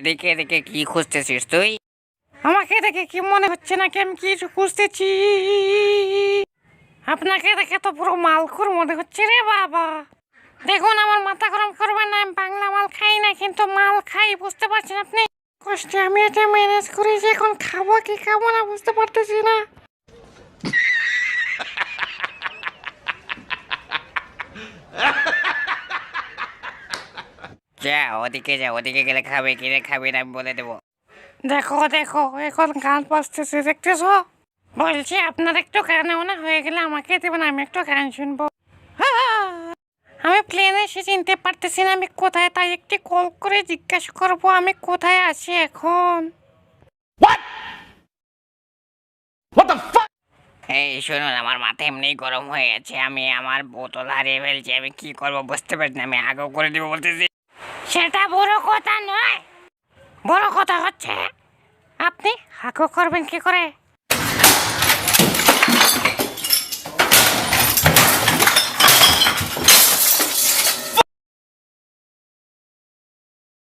এদিকে এদিকে কি খুঁজতেছিস তুই? আমাকে দেখে কি মনে হচ্ছে নাকি আমি কিছু খুঁজতেছি? আপনাকে দেখে তো পুরো মালখুর মনে হচ্ছে রে বাবা। দেখুন, আমার মাথা গরম করবেন না, আমি বাংলা মাল খাই না, কিন্তু মাল খাই, বুঝতে পারছেন আপনি? কষ্টে আমি এটা ম্যানেজ করি যে এখন খাবো কি খাবো না বুঝতে পারতেছি না। যা ওদিকে যা, ওদিকে গেলে খাবে কিনে খাবি না আমি বলে দেবো। দেখো দেখো, এখন গান বাজতেছে, দেখতেছো? বলছি আপনার একটু গান না হয়ে গেলে আমাকে দেবেন, আমি একটু গান শুনবো। আমি প্লেনে এসে চিনতে পারতেছি না আমি কোথায়, তাই একটি কল করে জিজ্ঞাসা করবো আমি কোথায় আছি এখন। এই শুনুন, আমার মাথা এমনি গরম হয়ে গেছে, আমি আমার বোতল হারিয়ে ফেলছি, আমি কি করবো বুঝতে পারছি না, আমি আগেও করে দিব বলতেছি। সেটা বড় কথা নয়, বড় কথা হচ্ছে আপনি হাগু করবেন কি করে?